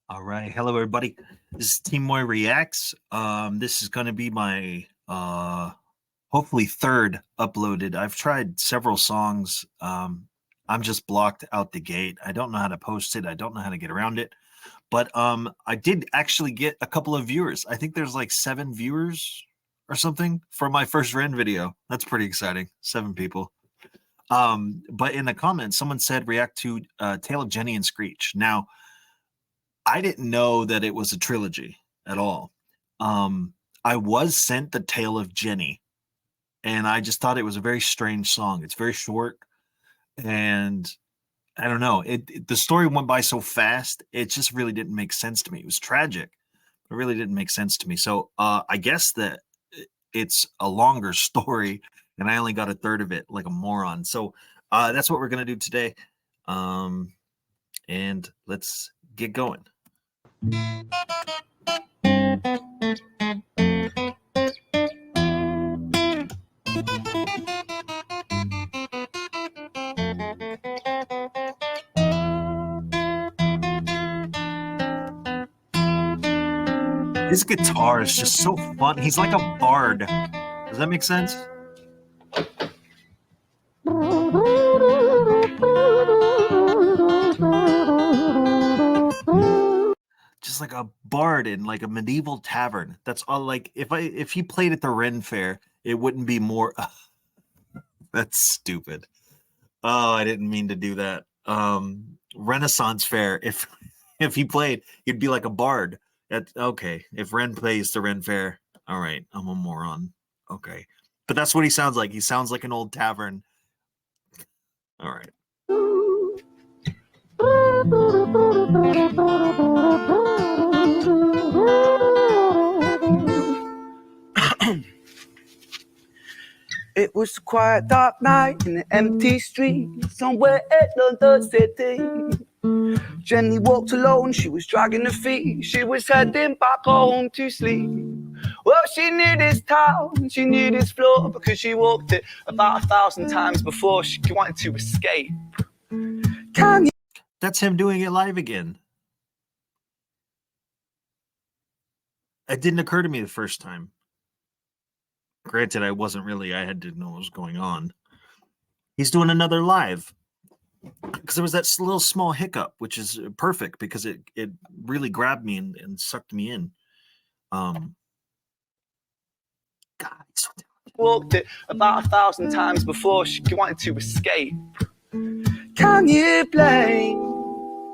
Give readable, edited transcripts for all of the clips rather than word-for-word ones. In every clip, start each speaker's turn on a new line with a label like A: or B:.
A: All right. Hello, everybody. This is Team Moy Reacts. This is going to be my hopefully third uploaded. I've tried several songs. I'm just blocked out the gate. I don't know how to post it. I don't know how to get around it. But I did actually get a couple of viewers. I think there's like 7 viewers or something for my first Ren video. That's pretty exciting. 7 people. But in the comments, someone said react to Tale of Jenny and Screech. Now, I didn't know that it was a trilogy at all. I was sent the Tale of Jenny, and I just thought it was a very strange song. It's very short, and I don't know. The story went by so fast, it just really didn't make sense to me. It was tragic. It really didn't make sense to me. So I guess that it's a longer story, and I only got a third of it, like a moron. So that's what we're gonna do today, and let's get going. His guitar is just so fun. He's like a bard. Does that make sense? Just like a bard in like a medieval tavern. That's all. Like if he played at the Ren Fair, it wouldn't be more. That's stupid. Oh, I didn't mean to do that. Renaissance Fair. If he played, he'd be like a bard. Okay. If Ren plays the Ren Fair, all right, I'm a moron. Okay, but that's what he sounds like. He sounds like an old tavern. All right.
B: It was a quiet, dark night in an empty street somewhere in London City. Jenny walked alone, she was dragging her feet. She was heading back home to sleep. Well, she knew this town, she knew this floor, because she walked it about 1,000 times before. She wanted to escape.
A: That's him doing it live again. It didn't occur to me the first time. Granted, I didn't know what was going on. He's doing another live. Because there was that little small hiccup, which is perfect because it really grabbed me and sucked me in. God, it's so talented.
B: Walked it about 1,000 times before. She wanted to escape. Can you blame?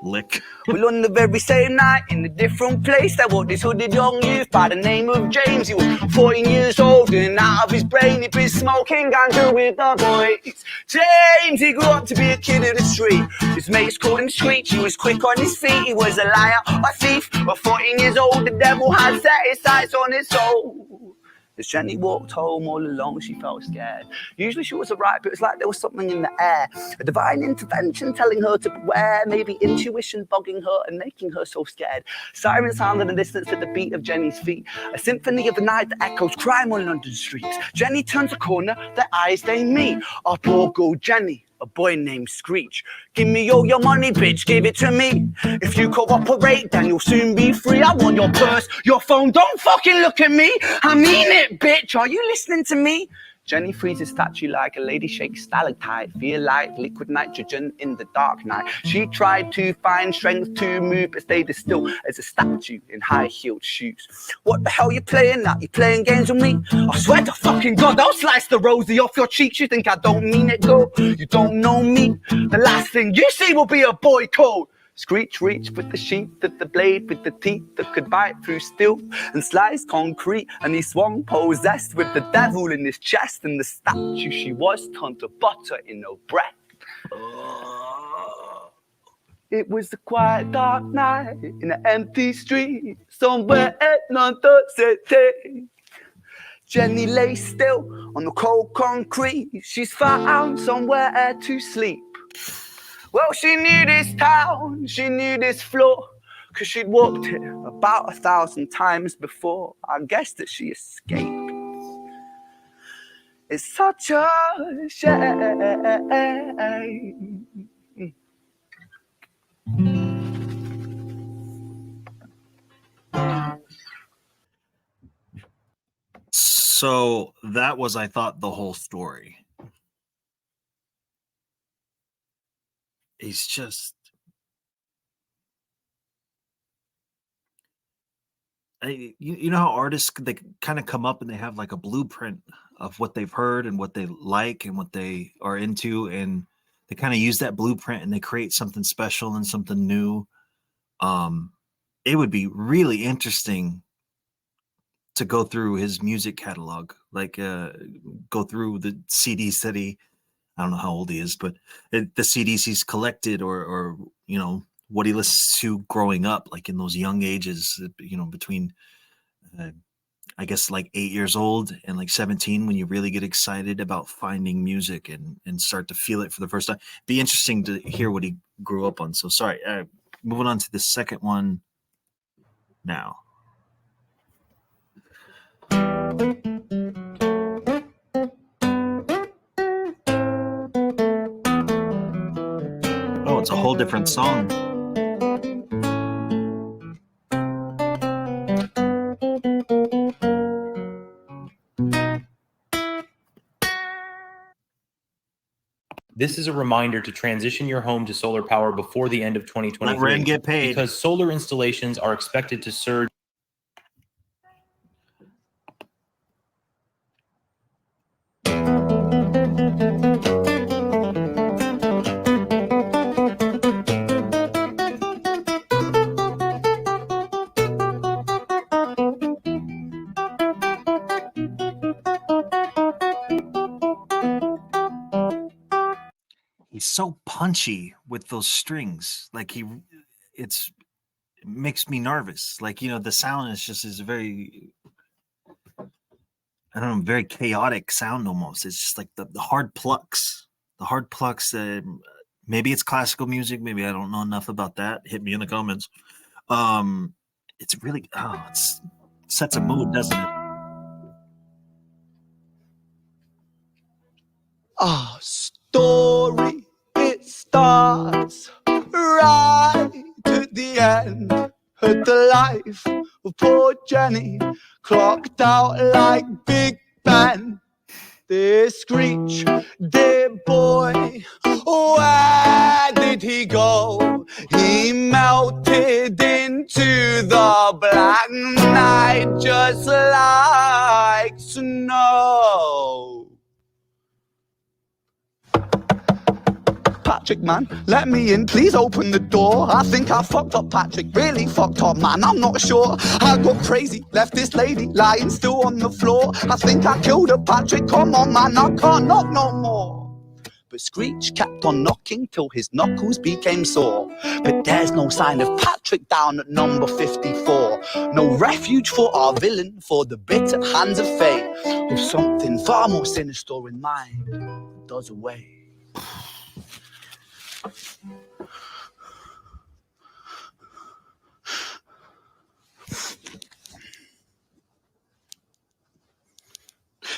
A: Lick.
B: Well, on the very same night, in a different place, there was this hooded young youth by the name of James. He was 14 years old and out of his brain. He'd been smoking ganja with the boys. James, he grew up to be a kid of the street. His mates called him Screech. He was quick on his feet. He was a liar, a thief. But 14 years old, the devil had set his sights on his soul. As Jenny walked home all alone, she felt scared. Usually she was alright, but it was like there was something in the air. A divine intervention telling her to beware. Maybe intuition bugging her and making her so scared. Sirens sound in the distance at the beat of Jenny's feet. A symphony of the night that echoes crime on London streets. Jenny turns a corner, their eyes they meet. Our poor girl Jenny, a boy named Screech. Give me all your money, bitch, give it to me. If you cooperate, then you'll soon be free. I want your purse, your phone, don't fucking look at me. I mean it, bitch, are you listening to me? Jenny freezes statue like a lady shakes stalactite. Feel like liquid nitrogen in the dark night. She tried to find strength to move, but stayed as still as a statue in high-heeled shoes. What the hell you playing at? You playing games with me? I swear to fucking God, I'll slice the rosy off your cheeks. You think I don't mean it, girl? You don't know me. The last thing you see will be a boy code. Screech reached with the sheath of the blade, with the teeth that could bite through steel and slice concrete, and he swung possessed with the devil in his chest, and the statue she was turned to butter in her breath. It was a quiet, dark night in an empty street somewhere in London City. Jenny lay still on the cold concrete. She's found somewhere to sleep. Well, she knew this town, she knew this floor, cause she'd walked it about 1,000 times before. I guess that she escaped. It's such a shame.
A: So that was, I thought, the whole story. He's just, you know how artists, they kind of come up and they have like a blueprint of what they've heard and what they like and what they are into, and they kind of use that blueprint and they create something special and something new. It would be really interesting to go through his music catalog, like go through the CDs that I don't know how old he is, but the CDs he's collected, or you know, what he listens to growing up, like in those young ages, you know, between I guess like 8 years old and like 17, when you really get excited about finding music and start to feel it for the first time. Be interesting to hear what he grew up on. So sorry, moving on to the second one now. Oh, it's a whole different song.
C: This is a reminder to transition your home to solar power before the end of 2023.
A: Let Ren get paid.
C: Because solar installations are expected to surge.
A: He's so punchy with those strings. Like it makes me nervous. Like, you know, the sound is very, I don't know, very chaotic sound almost. It's just like the hard plucks. The hard plucks. Maybe it's classical music. Maybe I don't know enough about that. Hit me in the comments. It's really, it sets a mood, doesn't it?
B: Our story, it starts right at the end of the life of poor Jenny, clocked out like Big Ben. Dear Screech, dear boy, where did he go? He melted into the black night just like snow. Patrick, man, let me in, please open the door. I think I fucked up, Patrick, really fucked up, man, I'm not sure. I got crazy, left this lady lying still on the floor. I think I killed her, Patrick, come on, man, I can't knock no more. But Screech kept on knocking till his knuckles became sore. But there's no sign of Patrick down at number 54. No refuge for our villain, for the bitter hands of fate, with something far more sinister in mind that does away.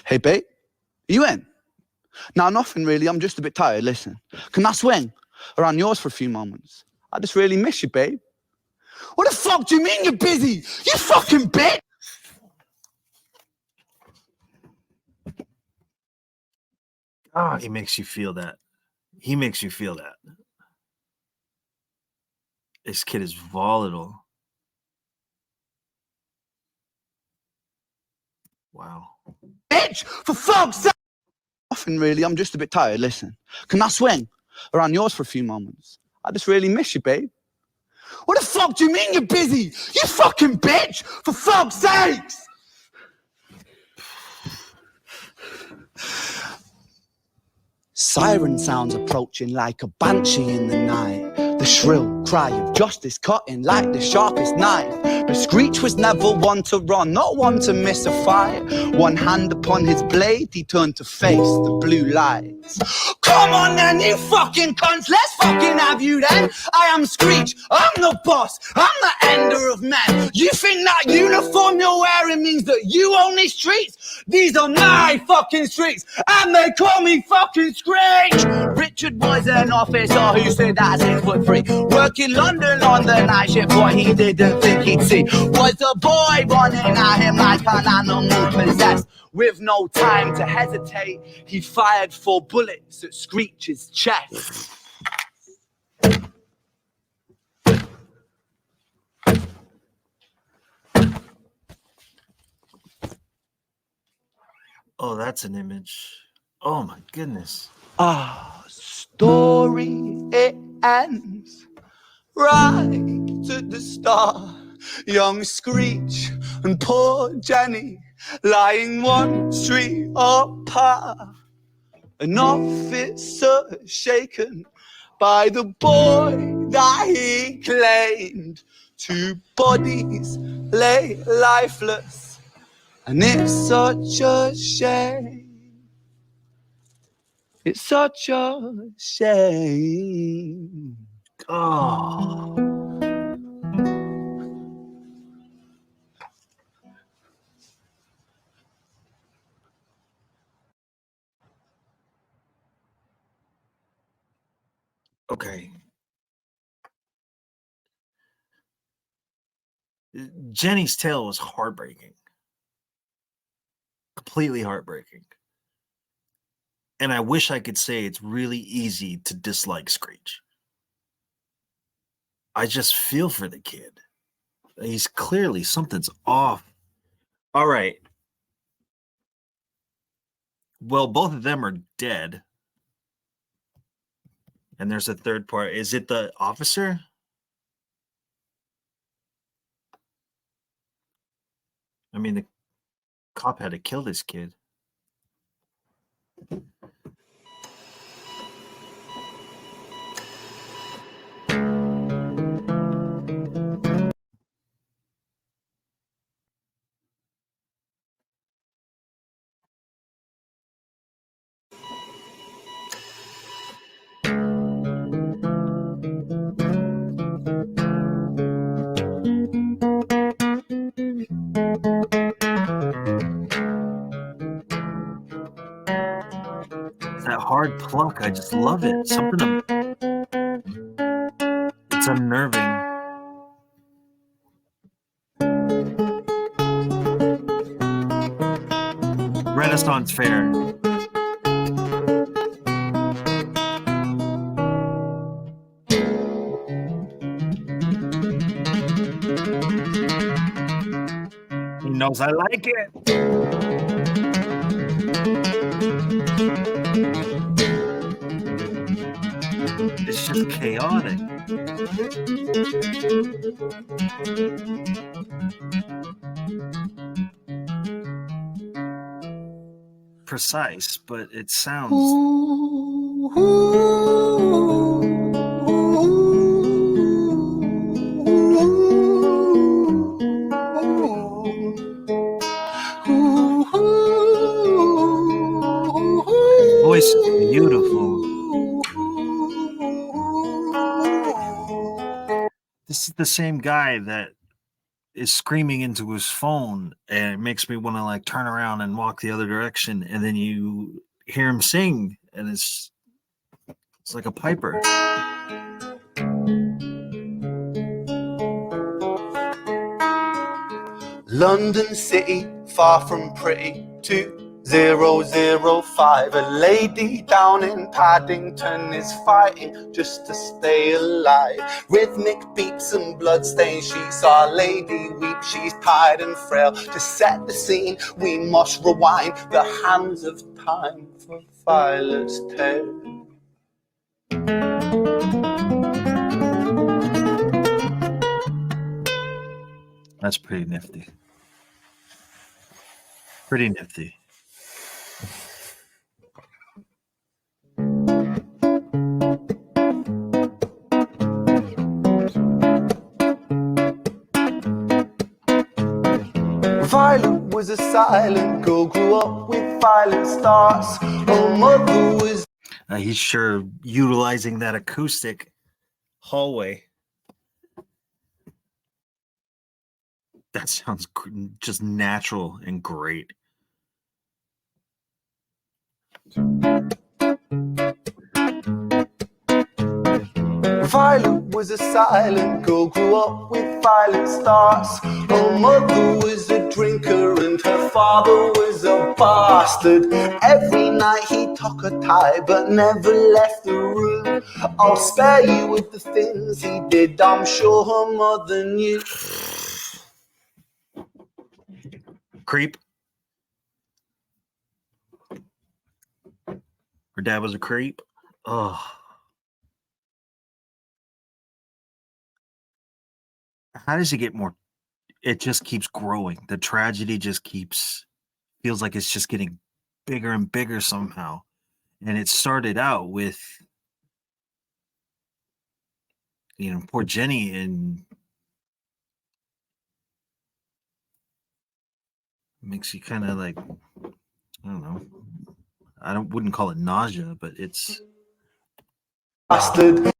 B: Hey, babe, are you in? Nah, nothing really, I'm just a bit tired, listen. Can I swing around yours for a few moments? I just really miss you, babe. What the fuck do you mean you're busy? You fucking bitch!
A: Oh, he makes you feel that. He makes you feel that. This kid is volatile. Wow.
B: Bitch, for fuck's sake! Nothing really, I'm just a bit tired, listen. Can I swing around yours for a few moments? I just really miss you, babe. What the fuck do you mean you're busy? You fucking bitch, for fuck's sakes! Siren sounds approaching like a banshee in the night. The shrill cry of justice cutting like the sharpest knife. But Screech was never one to run, not one to miss a fight. One hand upon his blade, he turned to face the blue lights. Come on then, you fucking cunts, let's fucking have you then. I am Screech, I'm the boss, I'm the ender of men. You think that uniform you're wearing means that you own these streets? These are my fucking streets, and they call me fucking Screech. Richard was an officer who stood at 6'3", working London on the night shift. What he didn't think he'd see was a boy running at him like an animal possessed. With no time to hesitate, he fired 4 bullets at Screech's chest.
A: Oh, that's an image. Oh my goodness.
B: Our story, it ends right at the start. Young Screech and poor Jenny lying 1 street apart. An officer shaken by the boy that he claimed. 2 bodies lay lifeless, and it's such a shame. It's such a shame.
A: Oh. Okay. Jenny's tale was heartbreaking. Completely heartbreaking. And I wish I could say it's really easy to dislike Screech. I just feel for the kid. He's clearly something's off. All right. Well, both of them are dead. And there's a third part. Is it the officer? I mean, the cop had to kill this kid. That hard pluck, I just love it. Something, it's unnerving. Renaissance Fair. He knows I like it. It's just chaotic. Precise, but it sounds. His voice is beautiful. This is the same guy that is screaming into his phone, and it makes me want to like turn around and walk the other direction, and then you hear him sing, and it's like a piper.
B: London City, far from pretty. 2005. A lady down in Paddington is fighting just to stay alive. Rhythmic beats and bloodstains. She's Our Lady weep. She's tired and frail. To set the scene, we must rewind the hands of time for Violet's tale.
A: That's pretty nifty. Pretty nifty.
B: Violet was a silent girl, grew up with violent starts. Her mother was.
A: He's sure utilizing that acoustic hallway. That sounds just natural and great.
B: Violet was a silent girl, grew up with violent starts. Her mother was a drinker and her father was a bastard. Every night he took her tie but never left the room. I'll spare you with the things he did, I'm sure her mother knew.
A: Creep. Her dad was a creep. Oh. How does it get more? It just keeps growing. The tragedy just feels like it's just getting bigger and bigger somehow. And it started out with, poor Jenny, and makes you kind of like, I don't know. Wouldn't call it nausea, but it's
B: bastard.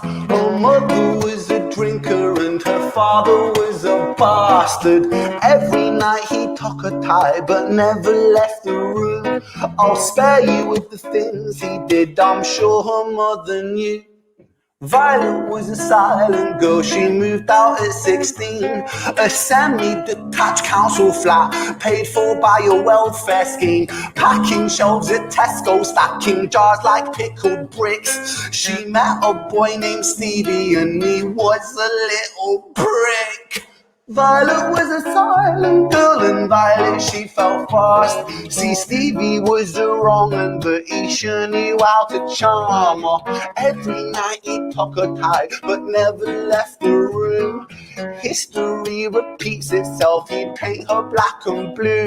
B: Her mother was a drinker and her father was a bastard. Every night he took her tie but never left the room. I'll spare you with the things he did, I'm sure her mother knew. Violet was a silent girl, she moved out at 16. A semi-detached council flat, paid for by a welfare scheme. Packing shelves at Tesco, stacking jars like pickled bricks. She met a boy named Stevie and he was a little prick. Violet was a silent girl and Violet she felt fast. See, Stevie was a wrong un, but he sure knew how to charm her. Every night he took her tie but never left the room. History repeats itself, he'd paint her black and blue.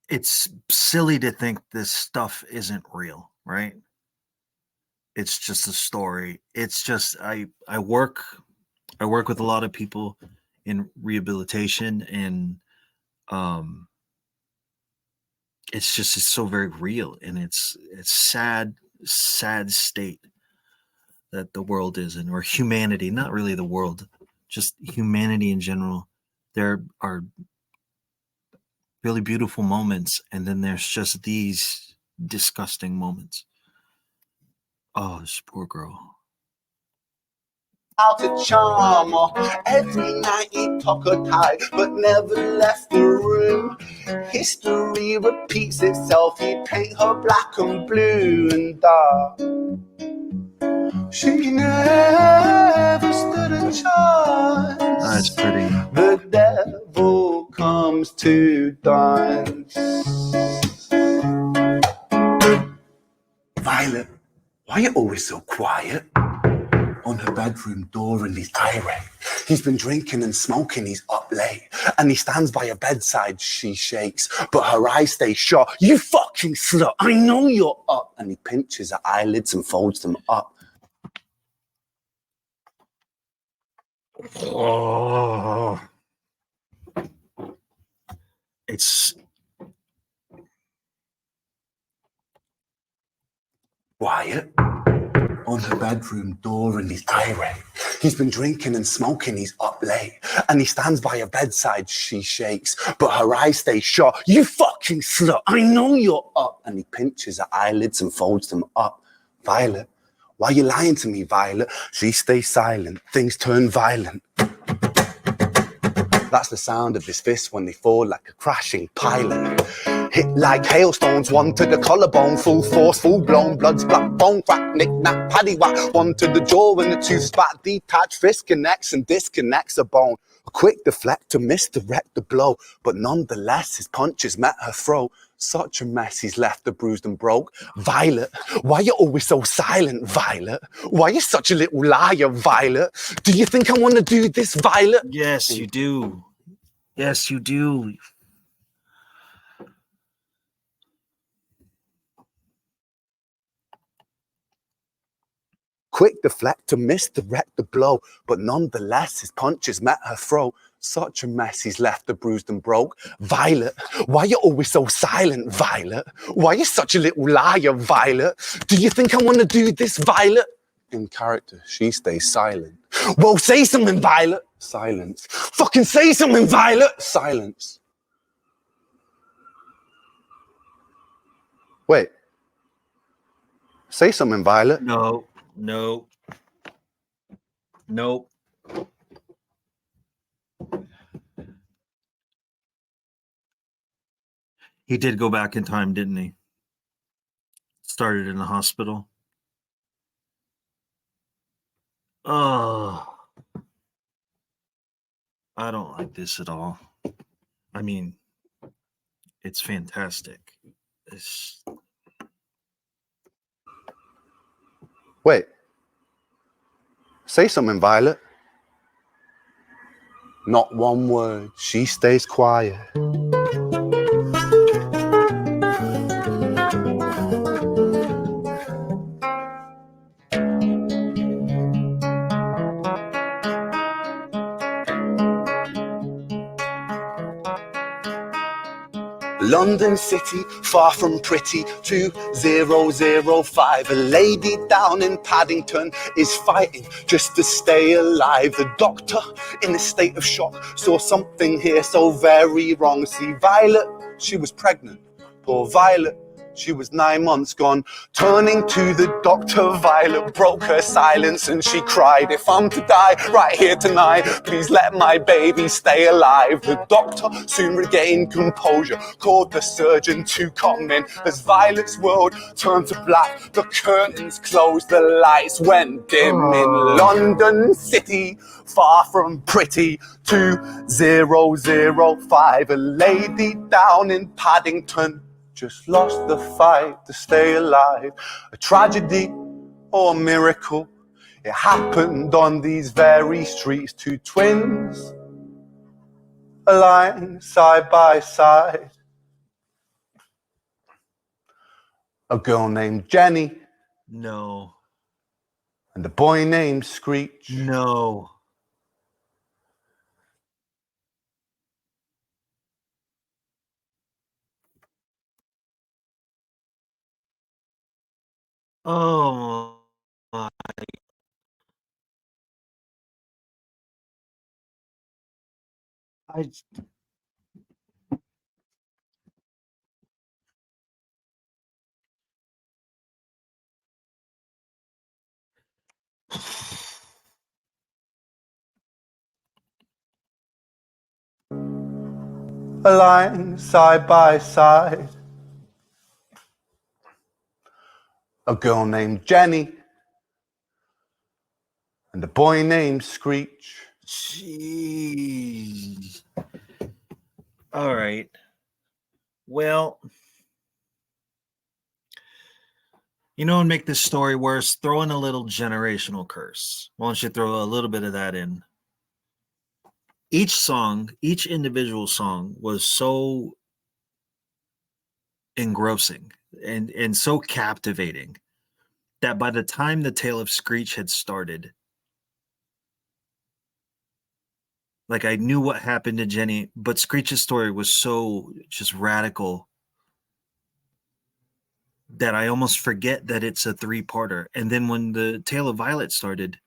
A: It's silly to think this stuff isn't real, right? It's just a story. It's just I work with a lot of people in rehabilitation, and it's so very real, and it's sad state that the world is in, or humanity, not really the world, just humanity in general. There are really beautiful moments, and then there's just these disgusting moments. Oh, this poor girl.
B: How to charm her. Every night he took her tie but never left the room. History repeats itself, he'd paint her black and blue and dark. She never stood a chance.
A: That's pretty.
B: The devil comes to dance. Violet, why are you always so quiet? On her bedroom door and he's irate. He's been drinking and smoking, he's up late. And he stands by her bedside, she shakes, but her eyes stay shut. You fucking slut, I know you're up. And he pinches her eyelids and folds them up.
A: Oh. It's
B: Wyatt on her bedroom door and he's irate. He's been drinking and smoking, he's up late. And he stands by her bedside, she shakes, but her eyes stay shut. You fucking slut, I know you're up. And he pinches her eyelids and folds them up. Violet, why are you lying to me, Violet? She stays silent, things turn violent. That's the sound of his fists when they fall like a crashing pilot. Hit like hailstones, one to the collarbone, full force, full blown, blood splat, bone crack, knick-knack, paddywhack, one to the jaw and the tooth spat, detached fist connects and disconnects a bone. A quick deflect to misdirect the blow, but nonetheless his punches met her throat. Such a mess, he's left her bruised and broke. Violet, why you always so silent, Violet? Why you such a little liar, Violet? Do you think I want to do this, Violet?
A: yes, you do. Yes, you do.
B: Quick deflect to misdirect the blow, but nonetheless his punches met her throat. Such a mess, he's left her bruised and broke. Violet, why you always so silent, Violet? Why you such a little liar, Violet? Do you think I want to do this, Violet? In character, she stays silent. Well, say something, Violet. Silence. Fucking say something, Violet! Silence. Wait. Say something, Violet.
A: No. Nope. He did go back in time, didn't he? Started in the hospital. Oh, I don't like this at all. I mean, it's fantastic.
B: Wait. Say something, Violet. Not one word. She stays quiet. London City, far from pretty, 2005. A lady down in Paddington is fighting just to stay alive. The doctor, in a state of shock, saw something here so very wrong. See, Violet, she was pregnant. Poor Violet, she was 9 months gone. Turning to the doctor, Violet broke her silence and she cried, if I'm to die right here tonight, please let my baby stay alive. The doctor soon regained composure, called the surgeon to come in. As Violet's world turned to black, the curtains closed, the lights went dim. In London City, far from pretty, 2005. A lady down in Paddington just lost the fight to stay alive. A tragedy or a miracle, it happened on these very streets. Two twins aligned side by side. A girl named Jenny
A: No.
B: and a boy named Screech.
A: No. Oh my. I
B: Aligned side by side. A girl named Jenny and a boy named Screech.
A: Jeez. All right. Well, you know, and make this story worse, throw in a little generational curse. Why don't you throw a little bit of that in? Each song, each individual song was so engrossing and so captivating that by the time the tale of Screech had started, like I knew what happened to Jenny, but Screech's story was so just radical that I almost forget that it's a three-parter. And then when the Tale of Violet started,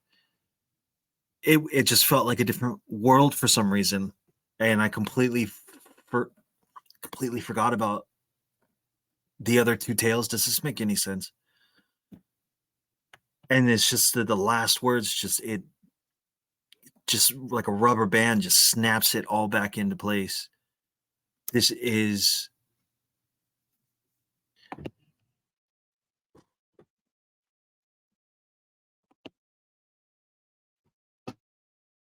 A: it just felt like a different world for some reason, and I completely forgot about the other two tales. Does this make any sense? And it's just the last words, just like a rubber band, just snaps it all back into place. This is